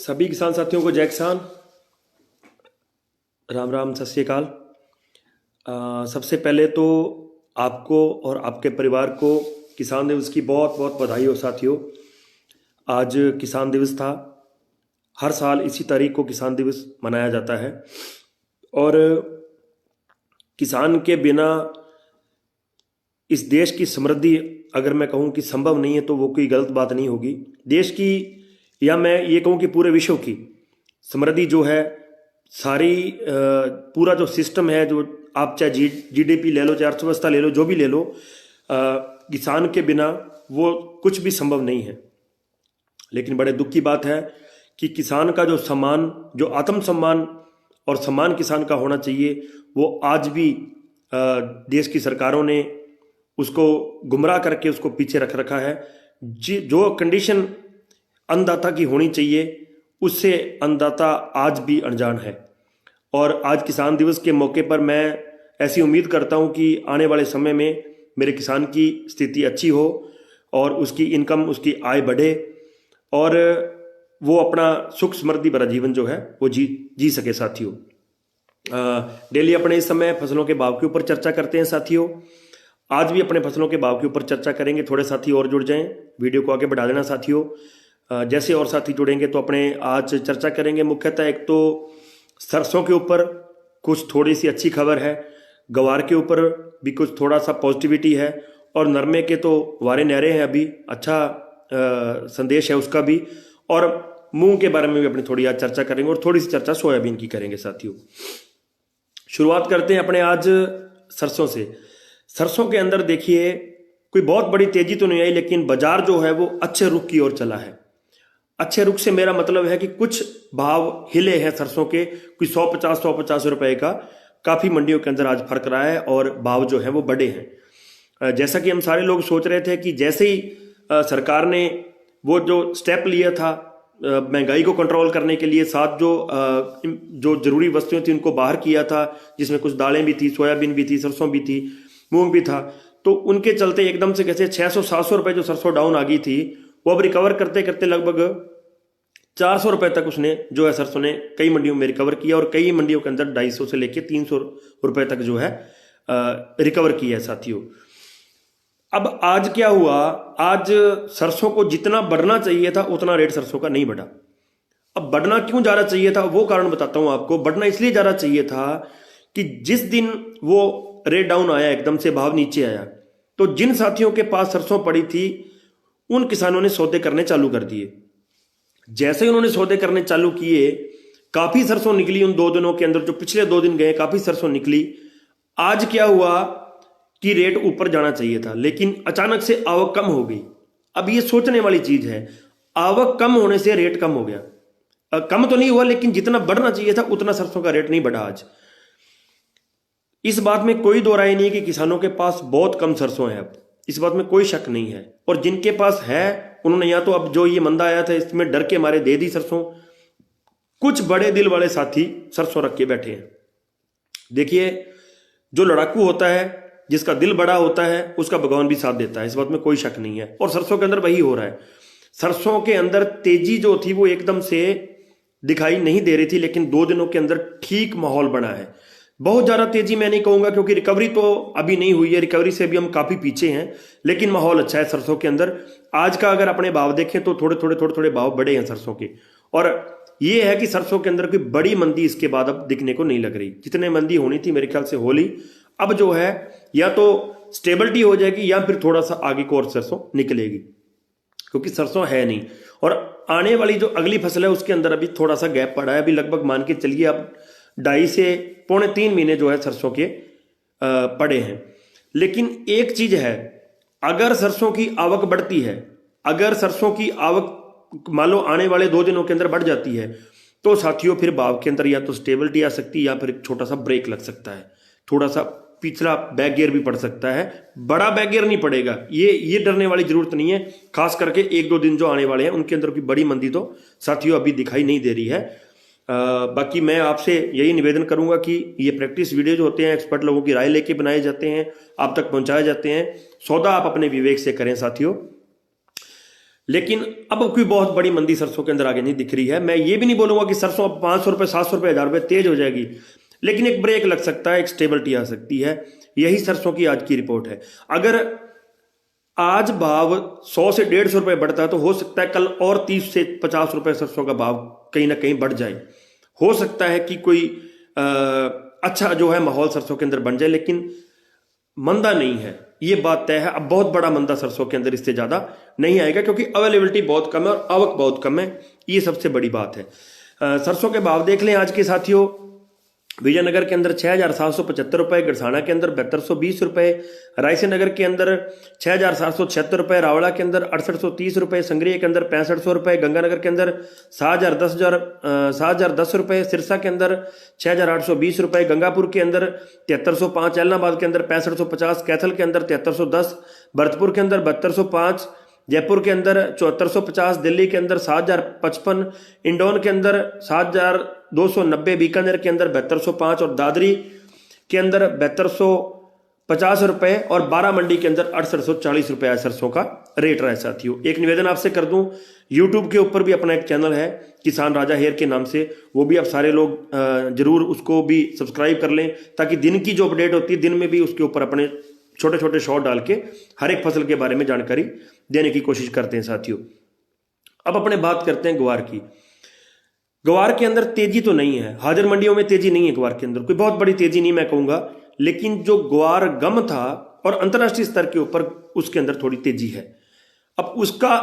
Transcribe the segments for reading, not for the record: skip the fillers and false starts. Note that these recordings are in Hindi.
सभी किसान साथियों को जय किसान। राम राम, सत श्री अकाल। सबसे पहले तो आपको और आपके परिवार को किसान दिवस की बहुत बहुत बधाई हो साथियों। आज किसान दिवस था। हर साल इसी तारीख को किसान दिवस मनाया जाता है और किसान के बिना इस देश की समृद्धि अगर मैं कहूँ कि संभव नहीं है तो वो कोई गलत बात नहीं होगी। देश की या मैं ये कहूँ कि पूरे विश्व की समृद्धि जो है, सारी पूरा जो सिस्टम है, जो आप चाहे जीडीपी ले लो, चाहे अर्थव्यवस्था ले लो, जो भी ले लो, किसान के बिना वो कुछ भी संभव नहीं है। लेकिन बड़े दुख की बात है कि किसान का जो सम्मान, जो आत्मसम्मान और सम्मान किसान का होना चाहिए, वो आज भी देश की सरकारों ने उसको गुमराह करके उसको पीछे रख रखा है। जो कंडीशन अन्नदाता की होनी चाहिए उससे अन्नदाता आज भी अनजान है। और आज किसान दिवस के मौके पर मैं ऐसी उम्मीद करता हूं कि आने वाले समय में मेरे किसान की स्थिति अच्छी हो और उसकी इनकम, उसकी आय बढ़े और वो अपना सुख समृद्धि भरा जीवन जो है वो जी सके साथियों। डेली अपने इस समय फसलों के भाव के ऊपर चर्चा करते हैं साथियों। आज भी अपने फसलों के भाव के ऊपर चर्चा करेंगे। थोड़े साथी और जुड़ जाएं, वीडियो को आगे बढ़ा देना साथियों। जैसे और साथी जुड़ेंगे तो अपने आज चर्चा करेंगे मुख्यतः एक तो सरसों के ऊपर कुछ थोड़ी सी अच्छी खबर है, गवार के ऊपर भी कुछ थोड़ा सा पॉजिटिविटी है और नरमे के तो वारे न्यारे हैं, अभी अच्छा संदेश है उसका भी। और मूंग के बारे में भी अपनी थोड़ी आज चर्चा करेंगे और थोड़ी सी चर्चा सोयाबीन की करेंगे साथियों। शुरुआत करते हैं अपने आज सरसों से। सरसों के अंदर देखिए कोई बहुत बड़ी तेजी तो नहीं आई, लेकिन बाजार जो है वो अच्छे रुख की ओर चला है। अच्छे रुख से मेरा मतलब है कि कुछ भाव हिले हैं सरसों के, कोई 150 रुपए का काफ़ी मंडियों के अंदर आज फर्क रहा है और भाव जो है वो बढ़े हैं। जैसा कि हम सारे लोग सोच रहे थे कि जैसे ही सरकार ने वो जो स्टेप लिया था महंगाई को कंट्रोल करने के लिए, साथ जो जरूरी वस्तुएं थी उनको बाहर किया था, जिसमें कुछ दालें भी थी, सोयाबीन भी थी, सरसों भी थी, मूंग भी था, तो उनके चलते एकदम से कैसे 600-700 रुपए जो सरसों डाउन आ गई थी, वो अब रिकवर करते करते लगभग 400 रुपए तक उसने जो है सरसों ने कई मंडियों में रिकवर किया और कई मंडियों के अंदर 250 से लेके 300 रुपए तक जो है रिकवर किया है साथियों। अब आज क्या हुआ, आज सरसों को जितना बढ़ना चाहिए था उतना रेट सरसों का नहीं बढ़ा। अब बढ़ना क्यों जा रहा चाहिए था वो कारण बताता हूं आपको। बढ़ना इसलिए जा रहा चाहिए था कि जिस दिन वो रेट डाउन आया, एकदम से भाव नीचे आया, तो जिन साथियों के पास सरसों पड़ी थी उन किसानों ने सौदे करने चालू कर दिए। जैसे ही उन्होंने सौदे करने चालू किए, काफी सरसों निकली उन 2 दिनों के अंदर, जो पिछले 2 दिन गए काफी सरसों निकली। आज क्या हुआ कि रेट ऊपर जाना चाहिए था, लेकिन अचानक से आवक कम हो गई। अब ये सोचने वाली चीज है, आवक कम होने से रेट कम हो गया। कम तो नहीं हुआ, लेकिन जितना बढ़ना चाहिए था उतना सरसों का रेट नहीं बढ़ा आज। इस बात में कोई दो राय नहीं है कि किसानों के पास बहुत कम सरसों है, अब इस बात में कोई शक नहीं है। और जिनके पास है उन्होंने या तो अब जो ये मंदा आया था इसमें डर के मारे दे दी सरसों, कुछ बड़े दिल वाले साथी सरसों रख के बैठे हैं। देखिए, जो लड़ाकू होता है, जिसका दिल बड़ा होता है, उसका भगवान भी साथ देता है, इस बात में कोई शक नहीं है। और सरसों के अंदर वही हो रहा है। सरसों के अंदर तेजी जो थी वो एकदम से दिखाई नहीं दे रही थी, लेकिन 2 दिनों के अंदर ठीक माहौल बना है। बहुत ज्यादा तेजी मैं नहीं कहूंगा क्योंकि रिकवरी तो अभी नहीं हुई है, रिकवरी से भी हम काफी पीछे हैं, लेकिन माहौल अच्छा है सरसों के अंदर। आज का अगर अपने भाव देखें तो थोड़े भाव बढ़े हैं सरसों के। और ये है कि सरसों के अंदर कोई बड़ी मंदी इसके बाद अब दिखने को नहीं लग रही। जितने मंदी होनी थी मेरे ख्याल से होली, अब जो है या तो स्टेबिलिटी हो जाएगी या फिर थोड़ा सा आगे को और सरसों निकलेगी, क्योंकि सरसों है नहीं। और आने वाली जो अगली फसल है उसके अंदर अभी थोड़ा सा गैप पड़ा है। अभी लगभग मान के चलिए अब 2.5 से पौने 3 महीने जो है सरसों के पड़े हैं। लेकिन एक चीज है, अगर सरसों की आवक बढ़ती है, अगर सरसों की आवक मान लो आने वाले 2 दिनों के अंदर बढ़ जाती है, तो साथियों फिर भाव के अंदर या तो स्टेबिलिटी आ सकती है या फिर एक छोटा सा ब्रेक लग सकता है, थोड़ा सा पिछला बैक गियर भी पड़ सकता है। बड़ा बैक गियर नहीं पड़ेगा, ये डरने वाली जरूरत नहीं है। खास करके 1-2 दिन जो आने वाले हैं उनके अंदर की बड़ी मंदी तो साथियों अभी दिखाई नहीं दे रही है। बाकी मैं आपसे यही निवेदन करूंगा कि ये प्रैक्टिस वीडियो जो होते हैं एक्सपर्ट लोगों की राय लेके बनाए जाते हैं, आप तक पहुंचाए जाते हैं। सौदा आप अपने विवेक से करें साथियों। लेकिन अब कोई बहुत बड़ी मंदी सरसों के अंदर आगे नहीं दिख रही है। मैं ये भी नहीं बोलूंगा कि सरसों अब 500 रुपये, 700 रुपये, 1000 रुपये तेज हो जाएगी, लेकिन एक ब्रेक लग सकता है, एक स्टेबिलिटी आ सकती है। यही सरसों की आज की रिपोर्ट है। अगर आज भाव 100 से 150 रुपये बढ़ता है तो हो सकता है कल और 30 से 50 रुपये सरसों का भाव कहीं ना कहीं बढ़ जाए। हो सकता है कि कोई अच्छा जो है माहौल सरसों के अंदर बन जाए, लेकिन मंदा नहीं है, ये बात तय है। अब बहुत बड़ा मंदा सरसों के अंदर इससे ज्यादा नहीं आएगा, क्योंकि अवेलेबिलिटी बहुत कम है और आवक बहुत कम है, ये सबसे बड़ी बात है। सरसों के भाव देख लें आज के साथियों। विजयनगर के अंदर 6,775 रुपये, गड़साना के अंदर 7220 रुपये, रायसेन नगर के अंदर 6,776 रुपये, रावड़ा के अंदर 6830 रुपये, संगरिया के अंदर 6500 रुपये, गंगानगर के अंदर 7,010 रुपये, सिरसा के अंदर 6,820 रुपये, गंगापुर के अंदर 7305, ऐलनाबाद के अंदर 6550, कैथल के अंदर 7310, भरतपुर के अंदर 7205, जयपुर के अंदर 7450, दिल्ली के अंदर 7055, इंडोन के अंदर 7290, बीकानेर के अंदर 7205 और दादरी के अंदर 7250 रुपये और 12 मंडी के अंदर 6840 रुपये सरसों का रेट रहा है साथियों। एक निवेदन आपसे कर दूं, यूट्यूब के ऊपर भी अपना एक चैनल है किसान राजा हेयर के नाम से, वो भी आप सारे लोग जरूर उसको भी सब्सक्राइब कर लें, ताकि दिन की जो अपडेट होती है दिन में भी उसके ऊपर अपने छोटे छोटे शॉर्ट डाल के हर एक फसल के बारे में जानकारी देने की कोशिश करते हैं साथियों। अब अपने बात करते हैं ग्वार की। ग्वार के अंदर तेजी तो नहीं है, हाजिर मंडियों में तेजी नहीं है, ग्वार के अंदर कोई बहुत बड़ी तेजी नहीं मैं कहूंगा, लेकिन जो ग्वार गम था और अंतर्राष्ट्रीय स्तर के ऊपर उसके अंदर थोड़ी तेजी है। अब उसका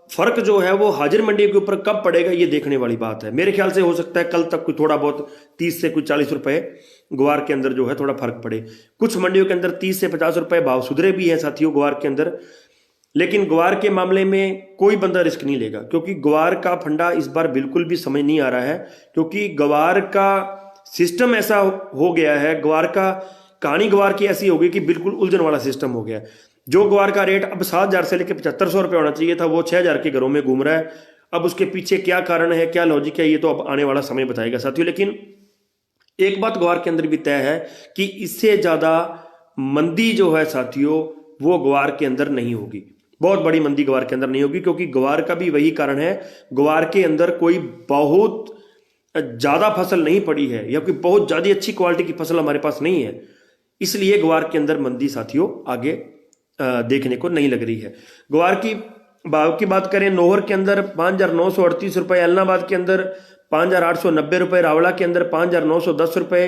फर्क जो है वो हाजिर मंडी के ऊपर कब पड़ेगा ये देखने वाली बात है। मेरे ख्याल से हो सकता है कल तक कोई थोड़ा बहुत 30 से कुछ 40 रुपए ग्वार के अंदर जो है थोड़ा फर्क पड़े। कुछ मंडियों के अंदर 30 से 50 रुपए भाव सुधरे भी हैं साथियों ग्वार के अंदर, लेकिन ग्वार के मामले में कोई बंदा रिस्क नहीं लेगा, क्योंकि ग्वार का फंडा इस बार बिल्कुल भी समझ नहीं आ रहा है, क्योंकि ग्वार का सिस्टम ऐसा हो गया है, ग्वार का कहानी ग्वार की ऐसी हो गई कि बिल्कुल उलझन वाला सिस्टम हो गया। जो ग्वार का रेट अब 7,000 से लेकर 7,500 रुपये होना चाहिए था, वो 6,000 के घरों में घूम रहा है। अब उसके पीछे क्या कारण है, क्या लॉजिक है, ये तो अब आने वाला समय बताएगा साथियों। लेकिन एक बात ग्वार के अंदर भी तय है कि इससे ज्यादा मंदी जो है साथियों वो ग्वार के अंदर नहीं होगी, बहुत बड़ी मंदी ग्वार के अंदर नहीं होगी, क्योंकि ग्वार का भी वही कारण है, ग्वार के अंदर कोई बहुत ज्यादा फसल नहीं पड़ी है या कोई बहुत ज्यादा अच्छी क्वालिटी की फसल हमारे पास नहीं है, इसलिए ग्वार के अंदर मंदी साथियों आगे देखने को नहीं लग रही है। ग्वार की भाव की बात करें, नोहर के अंदर 5,938 रुपए, ऐलनाबाद के अंदर 5,890 रुपए, रावड़ा के अंदर 5,910 रुपए,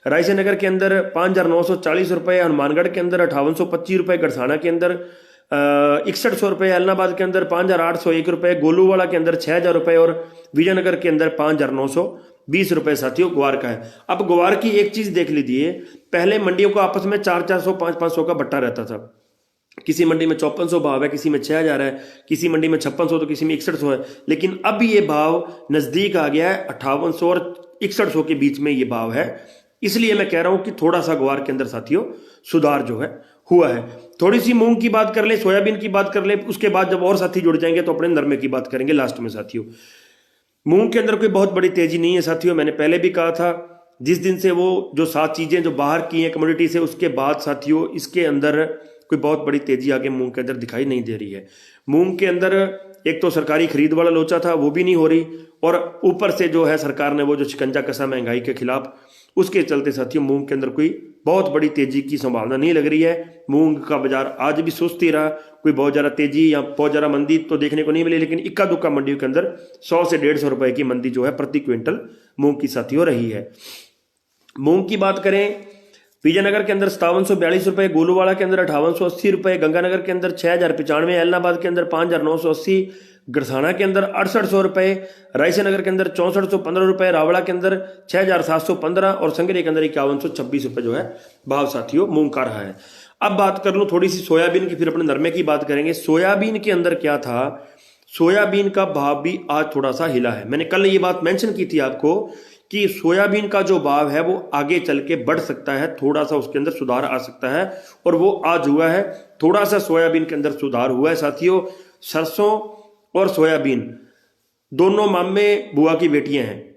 रायसेन नगर के अंदर 5,940 रुपए, हनुमानगढ़ के अंदर 5,825 रुपए, गड़साना के अंदर 6,100 रुपए, ऐलनाबाद के अंदर 5,801 रुपए, गोलूवाड़ा के अंदर 6,000 रुपए और विजयनगर के अंदर 5,920 रुपए साथियों ग्वार का है। अब ग्वार की एक चीज देख लीजिए, पहले मंडियों को आपस में 400-400, 500-500 का बट्टा रहता था। किसी मंडी में 5400 भाव है, किसी में 6,000 है, किसी मंडी में 5600 तो किसी में 6100 है, लेकिन अब ये भाव नजदीक आ गया है 5800 और 6100 के बीच में ये भाव है। इसलिए मैं कह रहा हूं कि थोड़ा सा ग्वार के अंदर साथियों सुधार जो है हुआ है। थोड़ी सी मूंग की बात कर ले, सोयाबीन की बात कर ले, उसके बाद जब और साथी जुड़ जाएंगे तो अपने नरमे की बात करेंगे लास्ट में साथियों। मूंग के अंदर कोई बहुत बड़ी तेजी नहीं है साथियों, मैंने पहले भी कहा था, जिस दिन से वो जो 7 चीजें जो बाहर की हैं कमोडिटी से, उसके बाद साथियों इसके अंदर कोई बहुत बड़ी तेजी आगे मूंग के अंदर दिखाई नहीं दे रही है। मूंग के अंदर एक तो सरकारी खरीद वाला लोचा था वो भी नहीं हो रही, और ऊपर से जो है सरकार ने वो जो शिकंजा कसा महंगाई के खिलाफ, उसके चलते साथियों मूंग के अंदर कोई बहुत बड़ी तेजी की संभावना नहीं लग रही है। मूंग का बाजार आज भी सुस्त ही रहा, कोई बहुत ज्यादा तेजी या बहुत ज्यादा मंदी तो देखने को नहीं मिली, लेकिन इक्का दुक्का मंडियों के अंदर 100 से 150 रुपए की मंदी जो है प्रति क्विंटल मूंग की साथियों रही है। मूंग की बात करें, विजयनगर के अंदर 5742 रुपए, गोलूवाड़ा के अंदर 5880 रुपए, गंगानगर के अंदर 6,095, ऐलनाबाद के अंदर 5,980, गड़साना के अंदर 6800 रुपए, रायसेन नगर के अंदर 6415 रुपए, रावड़ा के अंदर 6,715 और संगरिया के अंदर 5126 रुपए जो है भाव साथियों मूंग का रहा है। अब बात कर लूं थोड़ी सी सोयाबीन की, फिर अपने नरमे की बात करेंगे। सोयाबीन के अंदर क्या था, सोयाबीन का भाव भी आज थोड़ा सा हिला है। मैंने कल ये बात मेंशन की थी आपको कि सोयाबीन का जो भाव है वो आगे चल के बढ़ सकता है, थोड़ा सा उसके अंदर सुधार आ सकता है, और वो आज हुआ है। थोड़ा सा सोयाबीन के अंदर सुधार हुआ है साथियों। सरसों और सोयाबीन दोनों मामे बुआ की बेटियां हैं,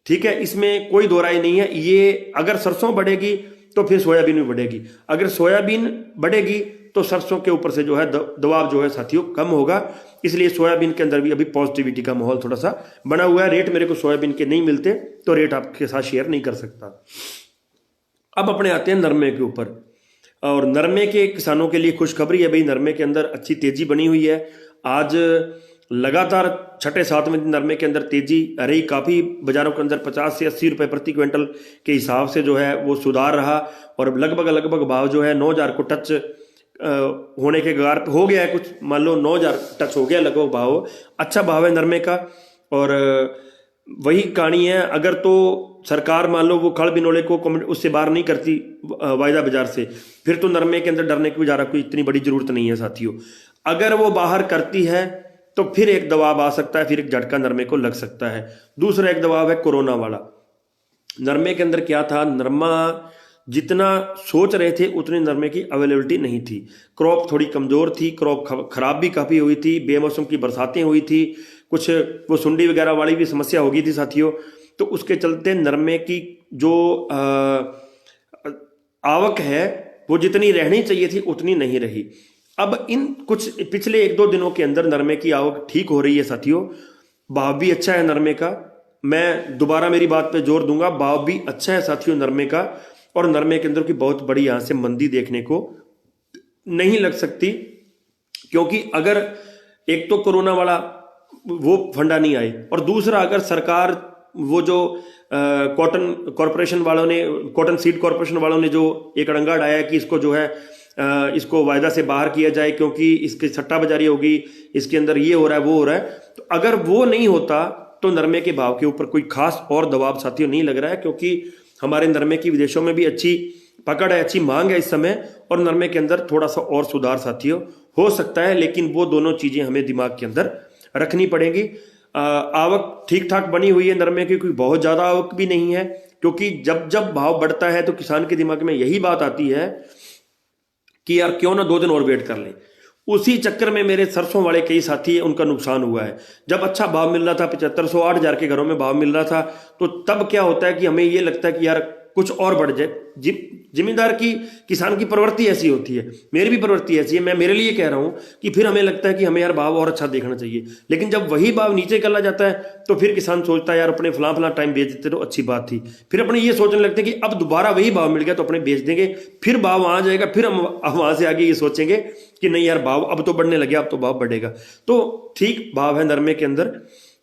ठीक है, इसमें कोई दो राय नहीं है। ये अगर सरसों बढ़ेगी तो फिर सोयाबीन भी बढ़ेगी, अगर सोयाबीन बढ़ेगी तो सरसों के ऊपर से जो है दबाव जो है साथियों कम होगा। इसलिए सोयाबीन के अंदर भी अभी पॉजिटिविटी का माहौल थोड़ा सा बना हुआ है। रेट मेरे को सोयाबीन के नहीं मिलते तो रेट आपके साथ शेयर नहीं कर सकता। अब अपने आते हैं नरमे के ऊपर, और नरमे के किसानों के लिए खुशखबरी है भाई, नरमे के अंदर अच्छी तेजी बनी हुई है। आज लगातार छठे सातवें दिन नरमे के अंदर तेजी रही, काफ़ी बाजारों के अंदर 50 से 80 रुपए प्रति क्विंटल के हिसाब से जो है वो सुधार रहा, और लगभग भाव जो है 9,000 को टच होने के कगार पे हो गया है। कुछ मान लो 9,000 टच हो गया लगभग भाव, अच्छा भाव है नरमे का। और वही कहानी है, अगर तो सरकार मान लो वो खड़ बिनोले को उससे बाहर नहीं करती वायदा बाजार से, फिर तो नरमे के अंदर डरने की वजह कोई इतनी बड़ी जरूरत नहीं है साथियों। अगर वो बाहर करती है तो फिर एक दबाव आ सकता है, फिर एक झटका नरमे को लग सकता है। दूसरा एक दबाव है कोरोना वाला। नरमे के अंदर क्या था, नरमा जितना सोच रहे थे उतनी नरमे की अवेलेबिलिटी नहीं थी। क्रॉप थोड़ी कमजोर थी, क्रॉप खराब भी काफ़ी हुई थी, बेमौसम की बरसातें हुई थी, कुछ वो सुंडी वगैरह वाली भी समस्या हो गई थी साथियों। तो उसके चलते नरमे की जो आवक है वो जितनी रहनी चाहिए थी उतनी नहीं रही। अब इन कुछ पिछले 1-2 दिनों के अंदर नरमे की आवक ठीक हो रही है साथियों, भाव भी अच्छा है नरमे का। मैं दोबारा मेरी बात पे जोर दूंगा, भाव भी अच्छा है साथियों नरमे का, और नरमे के अंदर की बहुत बड़ी यहां से मंदी देखने को नहीं लग सकती। क्योंकि अगर एक तो कोरोना वाला वो फंडा नहीं आए, और दूसरा अगर सरकार वो जो कॉटन कॉरपोरेशन वालों ने, कॉटन सीड कॉरपोरेशन वालों ने जो एक अड़ंगा डाया कि इसको जो है इसको वायदा से बाहर किया जाए क्योंकि इसकी सट्टाबाजारी होगी, इसके अंदर ये हो रहा है वो हो रहा है, तो अगर वो नहीं होता तो नरमे के भाव के ऊपर कोई खास और दबाव साथियों नहीं लग रहा है। क्योंकि हमारे नरमे की विदेशों में भी अच्छी पकड़ है, अच्छी मांग है इस समय, और नरमे के अंदर थोड़ा सा और सुधार साथियों हो सकता है। लेकिन वो दोनों चीजें हमें दिमाग के अंदर रखनी पड़ेगी। आवक ठीक ठाक बनी हुई है नरमे की, कोई बहुत ज्यादा आवक भी नहीं है। क्योंकि जब जब भाव बढ़ता है तो किसान के दिमाग में यही बात आती है कि यार क्यों ना 2 दिन और वेट कर लें। उसी चक्कर में मेरे सरसों वाले कई साथी है, उनका नुकसान हुआ है। जब अच्छा भाव मिल रहा था, 7500 8,000 के घरों में भाव मिल रहा था, तो तब क्या होता है कि हमें ये लगता है कि यार कुछ और बढ़ जाए। जिम्मेदार की किसान की प्रवृत्ति ऐसी होती है, मेरी भी प्रवृत्ति ऐसी है, मैं मेरे लिए कह रहा हूं कि फिर हमें लगता है कि हमें यार भाव और अच्छा देखना चाहिए। लेकिन जब वही भाव नीचे चला जाता है तो फिर किसान सोचता है यार अपने फला टाइम बेच देते तो अच्छी बात थी। फिर अपने ये सोचने लगते हैं कि अब दोबारा वही भाव मिल गया तो अपने बेच देंगे, फिर भाव आ जाएगा, फिर हम वहां से आगे ये सोचेंगे कि नहीं यार भाव अब तो बढ़ने लगे, अब तो भाव बढ़ेगा। तो ठीक भाव है नरमे के अंदर,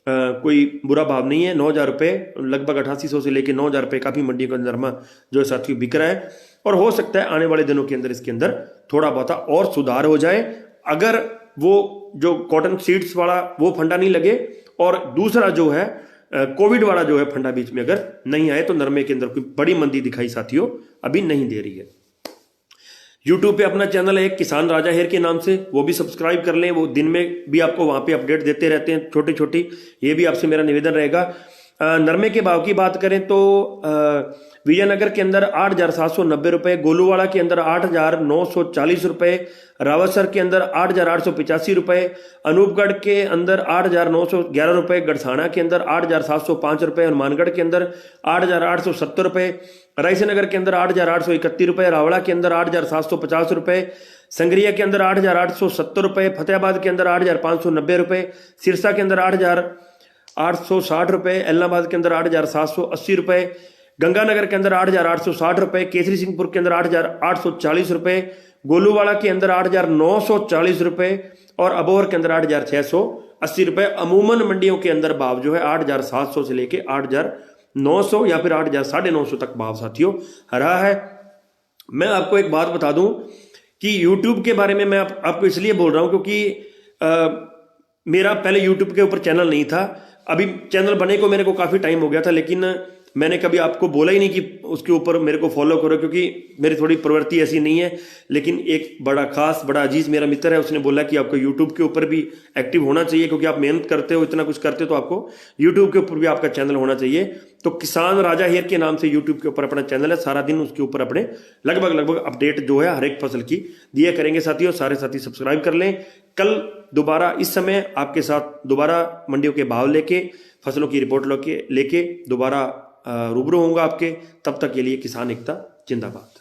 कोई बुरा भाव नहीं है। 9,000 रुपये लगभग 8800 से लेके 9,000 रुपये काफी मंडियों का नरमा जो है साथियों बिक रहा है, और हो सकता है आने वाले दिनों के अंदर इसके अंदर थोड़ा बहुत और सुधार हो जाए, अगर वो जो कॉटन सीड्स वाला वो फंडा नहीं लगे, और दूसरा जो है कोविड वाला जो है फंडा बीच में अगर नहीं आए, तो नरमे के अंदर कोई बड़ी मंदी दिखाई साथियों अभी नहीं दे रही है। यूट्यूब पे अपना चैनल है एक किसान राजा हेयर के नाम से, वो भी सब्सक्राइब कर लें। वो दिन में भी आपको वहां पे अपडेट देते रहते हैं छोटी छोटी, ये भी आपसे मेरा निवेदन रहेगा। नरमे के भाव की बात करें तो विजयनगर के अंदर 8,790 रुपए, गोलूवाड़ा के अंदर 8,940 रुपए, रावतसर के अंदर 8,885 रुपए, अनूपगढ़ के अंदर 8,911 रुपए, गढ़साना के अंदर 8,705 रुपए, हनुमानगढ़ के अंदर 8,870 रुपए, रायसेनगर के अंदर 8,831 रुपए, रावड़ा के अंदर 8,750 रुपए, संगरिया के अंदर 8,870 रुपए, फतेहाबाद के अंदर 8,590 रुपए, सिरसा के अंदर 8,860 रुपए, इलाहाबाद के अंदर 8,780 रुपए, गंगानगर के अंदर 8,860 रुपए, केसरी सिंहपुर के अंदर 8,840 रुपए, गोलूवाड़ा के अंदर 8,940 रुपए, और अबोहर के अंदर 8,680 रुपए। अमूमन मंडियों के अंदर भाव जो है 8,700 से लेके 8,900 या फिर 8,950 तक भाव साथियों रहा है। मैं आपको एक बात बता दूं कि YouTube के बारे में मैं आपको इसलिए बोल रहा हूं क्योंकि मेरा पहले YouTube के ऊपर चैनल नहीं था। अभी चैनल बने को मेरे को काफी टाइम हो गया था, लेकिन मैंने कभी आपको बोला ही नहीं कि उसके ऊपर मेरे को फॉलो करो, क्योंकि मेरी थोड़ी प्रवृत्ति ऐसी नहीं है। लेकिन एक बड़ा खास बड़ा अजीज मेरा मित्र है, उसने बोला कि आपको यूट्यूब के ऊपर भी एक्टिव होना चाहिए, क्योंकि आप मेहनत करते हो, इतना कुछ करते हो, तो आपको यूट्यूब के ऊपर भी आपका चैनल होना चाहिए। तो किसान राजा हेयर के नाम से यूट्यूब के ऊपर अपना चैनल है, सारा दिन उसके ऊपर अपने लगभग अपडेट जो है हर एक फसल की दिया करेंगे साथियों। सारे साथी सब्सक्राइब कर लें। कल दोबारा इस समय आपके साथ दोबारा मंडियों के भाव लेके, फसलों की रिपोर्ट लेके दोबारा रूबरू होऊंगा आपके। तब तक के लिए किसान एकता जिंदाबाद।